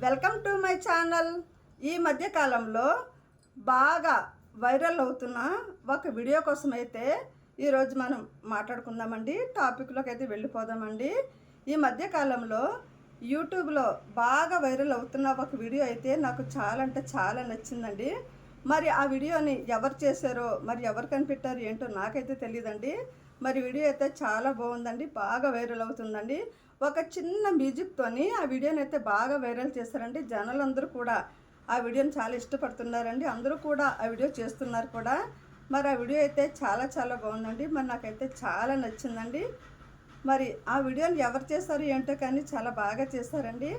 Welcome to my channel. ఈ మధ్య కాలంలో బాగా వైరల్ అవుతున్న ఒక వీడియో కోసం అయితే ఈరోజు మనం మాట్లాడుకుందామండి. టాపిక్లోకి అయితే వెళ్ళిపోదామండి. ఈ మధ్య కాలంలో యూట్యూబ్లో బాగా వైరల్ అవుతున్న ఒక వీడియో అయితే నాకు చాలా అంటే చాలా నచ్చిందండి. మరి ఆ వీడియోని ఎవరు చేశారో, మరి ఎవరు కనిపెట్టారు ఏంటో నాకైతే తెలియదండి. మరి వీడియో అయితే చాలా బాగుందండి, బాగా వైరల్ అవుతుందండి. ఒక చిన్న మ్యూజిక్తోని ఆ వీడియోని అయితే బాగా వైరల్ చేశారండి. జనాలందరూ కూడా ఆ వీడియోని చాలా ఇష్టపడుతున్నారండి. అందరూ కూడా ఆ వీడియో చేస్తున్నారు కూడా. మరి ఆ వీడియో అయితే చాలా చాలా బాగుందండి. మరి నాకైతే చాలా నచ్చిందండి. మరి ఆ వీడియోని ఎవరు చేశారు ఏంటో కానీ చాలా బాగా చేశారండి.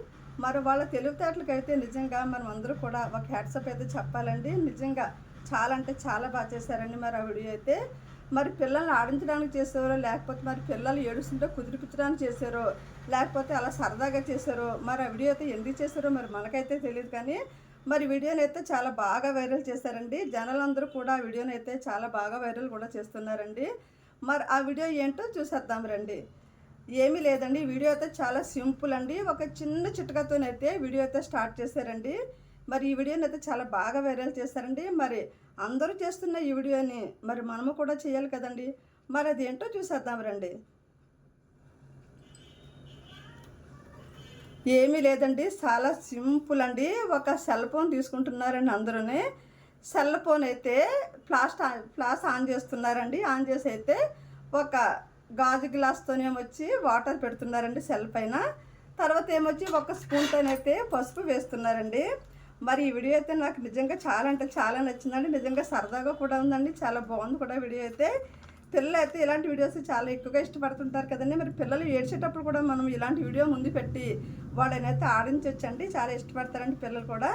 మరి వాళ్ళ తెలివితేటలకైతే నిజంగా మనం అందరూ కూడా ఒక హ్యాట్సప్ అయితే చెప్పాలండి. నిజంగా చాలా అంటే చాలా బాగా చేశారండి. మరి ఆ వీడియో అయితే మరి పిల్లల్ని ఆడించడానికి చేసారో, లేకపోతే మరి పిల్లలు ఏడుస్తుంటే కుదిరిపించడానికి చేశారో, లేకపోతే అలా సరదాగా చేశారో, మరి ఆ వీడియో అయితే ఎందుకు చేశారో మరి మనకైతే తెలియదు. కానీ మరి వీడియోని అయితే చాలా బాగా వైరల్ చేశారండి. జనాలందరూ కూడా ఆ వీడియోని అయితే చాలా బాగా వైరల్ కూడా చేస్తున్నారండి. మరి ఆ వీడియో ఏంటో చూసేద్దాం రండి. ఏమీ లేదండి, వీడియో అయితే చాలా సింపుల్ అండి. ఒక చిన్న చిట్కాతోనైతే వీడియో అయితే స్టార్ట్ చేశారండి. మరి ఈ వీడియోని అయితే చాలా బాగా వైరల్ చేశారండి. మరి అందరూ చేస్తున్న ఈ వీడియోని మరి మనము కూడా చేయాలి కదండి. మరి అదేంటో చూసేద్దాం రండి. ఏమీ లేదండి, చాలా సింపుల్ అండి. ఒక సెల్ ఫోన్ తీసుకుంటున్నారండి అందరూనే. సెల్ ఫోన్ అయితే ఫ్లాష్ ఆన్ చేస్తున్నారండి. ఆన్ చేసి అయితే ఒక గాజు గ్లాస్తోనేమొచ్చి వాటర్ పెడుతున్నారండి సెల్ పైన. తర్వాత ఏమొచ్చి ఒక స్పూన్తోనైతే పసుపు వేస్తున్నారండి. మరి ఈ వీడియో అయితే నాకు నిజంగా చాలా అంటే చాలా నచ్చిందండి. నిజంగా సరదాగా కూడా ఉందండి, చాలా బాగుంది కూడా వీడియో అయితే. పిల్లలు అయితే ఇలాంటి వీడియోస్ చాలా ఎక్కువగా ఇష్టపడుతుంటారు కదండి. మరి పిల్లలు ఏడ్చేటప్పుడు కూడా మనం ఇలాంటి వీడియో ముందు పెట్టి వాళ్ళనైతే ఆడించవచ్చండి. చాలా ఇష్టపడతారండి పిల్లలు కూడా.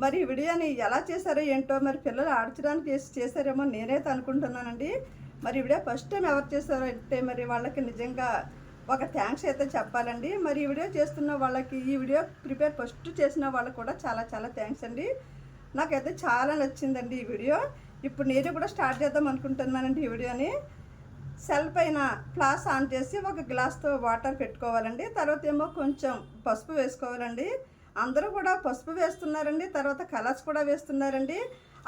మరి ఈ వీడియోని ఎలా చేశారో ఏంటో, మరి పిల్లలు ఆడించడానికి చేశారేమో నేనైతే అనుకుంటున్నానండి. మరి ఈ వీడియో ఫస్ట్ టైం ఎవరు చేశారో అంటే మరి వాళ్ళకి నిజంగా ఒక థ్యాంక్స్ అయితే చెప్పాలండి. మరి ఈ వీడియో చేస్తున్న వాళ్ళకి, ఈ వీడియో ప్రిపేర్ ఫస్ట్ చేసిన వాళ్ళకి కూడా చాలా చాలా థ్యాంక్స్ అండి. నాకైతే చాలా నచ్చిందండి ఈ వీడియో. ఇప్పుడు నేను కూడా స్టార్ట్ చేద్దాం అనుకుంటున్నానండి ఈ వీడియోని. సెల్ పైన ఫ్లాష్ ఆన్ చేసి ఒక గ్లాస్తో వాటర్ పెట్టుకోవాలండి. తర్వాత ఏమో కొంచెం పసుపు వేసుకోవాలండి. అందరూ కూడా పసుపు వేస్తున్నారండి, తర్వాత కలర్స్ కూడా వేస్తున్నారండి.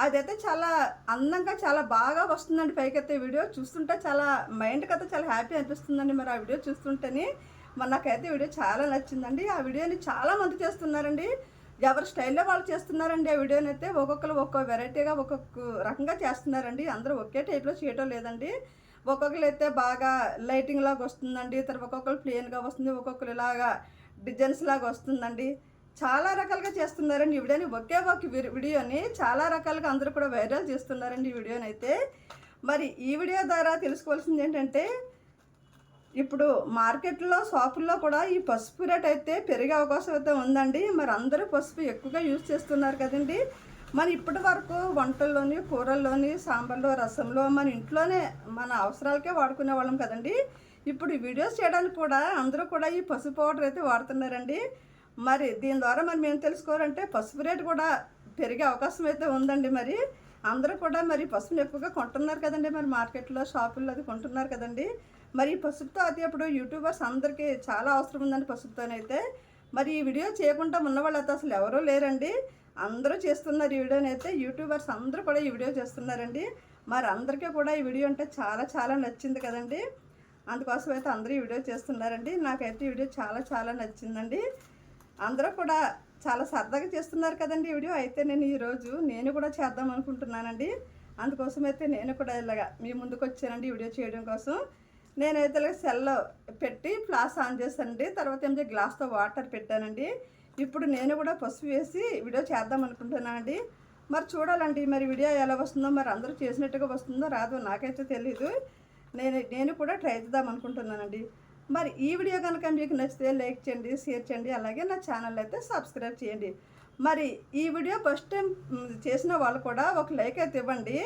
అదైతే చాలా అందంగా చాలా బాగా వస్తుందండి. పైకైతే వీడియో చూస్తుంటే చాలా మైండ్కి అయితే చాలా హ్యాపీ అనిపిస్తుందండి. మరి ఆ వీడియో చూస్తుంటేనే మరి నాకైతే వీడియో చాలా నచ్చిందండి. ఆ వీడియోని చాలామంది చేస్తున్నారండి, ఎవరి స్టైల్లో వాళ్ళు చేస్తున్నారండి. ఆ వీడియోని అయితే ఒక్కొక్కరు ఒక్కో వెరైటీగా ఒక్కొక్క రకంగా చేస్తున్నారండి. అందరూ ఒకే టైప్లో చేయటం లేదండి. ఒక్కొక్కరు అయితే బాగా లైటింగ్ లాగా వస్తుందండి, తర్వాత ఒక్కొక్కరు ప్లెయిన్గా వస్తుంది, ఒక్కొక్కరు ఇలాగా డిజైన్స్ లాగా వస్తుందండి. చాలా రకాలుగా చేస్తున్నారండి ఈ వీడియోని. ఒకే ఒక వీడియోని చాలా రకాలుగా అందరూ కూడా వైరల్ చేస్తున్నారండి ఈ వీడియోని అయితే. మరి ఈ వీడియో ద్వారా తెలుసుకోవాల్సింది ఏంటంటే, ఇప్పుడు మార్కెట్లో షాపుల్లో కూడా ఈ పసుపు రేట్ అయితే పెరిగే అవకాశం అయితే ఉందండి. మరి అందరూ పసుపు ఎక్కువగా యూజ్ చేస్తున్నారు కదండి. మరి ఇప్పటి వరకు వంటల్లోని, కూరల్లోని, సాంబార్లో, రసంలో మన ఇంట్లోనే మన అవసరాలకే వాడుకునే వాళ్ళం కదండి. ఇప్పుడు వీడియోస్ చేయడానికి కూడా అందరూ కూడా ఈ పసుపు పౌడర్ అయితే వాడుతున్నారండి. మరి దీని ద్వారా మరి మేము తెలుసుకోవాలంటే పసుపు రేటు కూడా పెరిగే అవకాశం అయితే ఉందండి. మరి అందరూ కూడా మరి పసుపుని ఎక్కువగా కొంటున్నారు కదండి. మరి మార్కెట్లో, షాపుల్లో అది కొంటున్నారు కదండి. మరి ఈ పసుపుతో అయితే ఇప్పుడు యూట్యూబర్స్ అందరికీ చాలా అవసరం ఉందండి పసుపుతోనైతే. మరి ఈ వీడియో చేయకుండా ఉన్న వాళ్ళు అయితే అసలు ఎవరూ లేరండి. అందరూ చేస్తున్నారు ఈ వీడియోని అయితే. యూట్యూబర్స్ అందరూ కూడా ఈ వీడియో చేస్తున్నారండి. మరి అందరికీ కూడా ఈ వీడియో అంటే చాలా చాలా నచ్చింది కదండి. అందుకోసం అయితే అందరూ ఈ వీడియో చేస్తున్నారండి. నాకైతే ఈ వీడియో చాలా చాలా నచ్చిందండి. అందరూ కూడా చాలా సరదాగా చేస్తున్నారు కదండి ఈ వీడియో అయితే. నేను కూడా చేద్దాం అనుకుంటున్నానండి. అందుకోసం అయితే నేను కూడా ఇలాగా మీ ముందుకు వచ్చానండి ఈ వీడియో చేయడం కోసం. నేనైతే ఇలా సెల్లో పెట్టి ఫ్లాష్ ఆన్ చేశానండి. తర్వాత ఏమిటి గ్లాస్తో వాటర్ పెట్టానండి. ఇప్పుడు నేను కూడా పసుపు వేసి వీడియో చేద్దాం అనుకుంటున్నానండి. మరి చూడాలండి మరి వీడియో ఎలా వస్తుందో, మరి అందరూ చేసినట్టుగా వస్తుందో రాదో నాకైతే తెలీదు. నేను కూడా ట్రై చేద్దాం అనుకుంటున్నానండి. మరి ఈ వీడియో కనుక మీకు నచ్చితే లైక్ చేయండి, షేర్ చేయండి, అలాగే నా ఛానల్ అయితే సబ్స్క్రైబ్ చేయండి. మరి ఈ వీడియో ఫస్ట్ టైం చేసిన వాళ్ళు కూడా ఒక లైక్ అయితే ఇవ్వండి.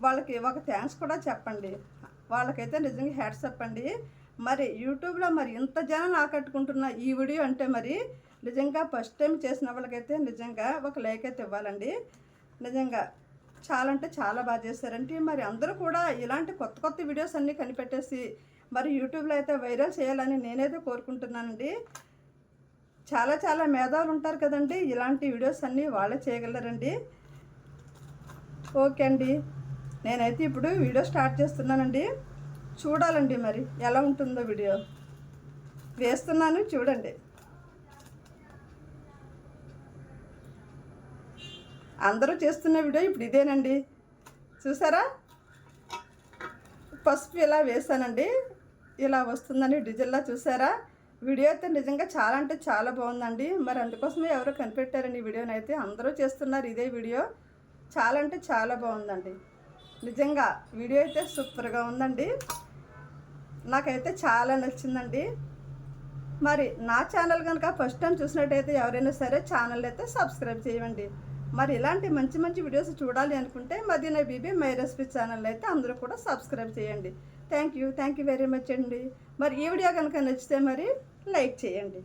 వాళ్ళకి ఒక థ్యాంక్స్ కూడా చెప్పండి. వాళ్ళకైతే నిజంగా హ్యాట్స్ చెప్పండి. మరి యూట్యూబ్లో మరి ఇంత జనం ఆకట్టుకుంటున్న ఈ వీడియో అంటే మరి నిజంగా ఫస్ట్ టైం చేసిన వాళ్ళకైతే నిజంగా ఒక లైక్ అయితే ఇవ్వాలండి. నిజంగా చాలా అంటే చాలా బాగా చేశారంటే మరి అందరూ కూడా ఇలాంటి కొత్త కొత్త వీడియోస్ అన్నీ కనిపెట్టేసి మరి యూట్యూబ్లో అయితే వైరల్ చేయాలని నేనైతే కోరుకుంటున్నానండి. చాలా చాలా మేధావులు ఉంటారు కదండి, ఇలాంటి వీడియోస్ అన్నీ వాళ్ళే చేయగలరండి. ఓకే అండి, నేనైతే ఇప్పుడు వీడియో స్టార్ట్ చేస్తున్నానండి. చూడాలండి మరి ఎలా ఉంటుందో వీడియో. వేస్తున్నాను, చూడండి. అందరూ చేస్తున్న వీడియో ఇప్పుడు ఇదేనండి. చూసారా, పసుపు ఇలా వేసానండి, ఇలా వస్తుందని డిజిల్లా. చూసారా, వీడియో అయితే నిజంగా చాలా అంటే చాలా బాగుందండి. మరి అందుకోసమే ఎవరో కనిపెట్టారండి ఈ వీడియోని. అయితే అందరూ చేస్తున్నారు ఇదే వీడియో. చాలా అంటే చాలా బాగుందండి. నిజంగా వీడియో అయితే సూపర్గా ఉందండి. నాకైతే చాలా నచ్చిందండి. మరి నా ఛానల్ కనుక ఫస్ట్ టైం చూసినట్టయితే ఎవరైనా సరే ఛానల్ అయితే సబ్స్క్రైబ్ చేయండి. మరి ఇలాంటి మంచి మంచి వీడియోస్ చూడాలి అనుకుంటే Madina Bibi my recipe channel అయితే అందరూ కూడా సబ్స్క్రైబ్ చేయండి. థ్యాంక్ యూ వెరీ మచ్ అండి. మరి ఈ వీడియో కనుక నచ్చితే మరి లైక్ చేయండి.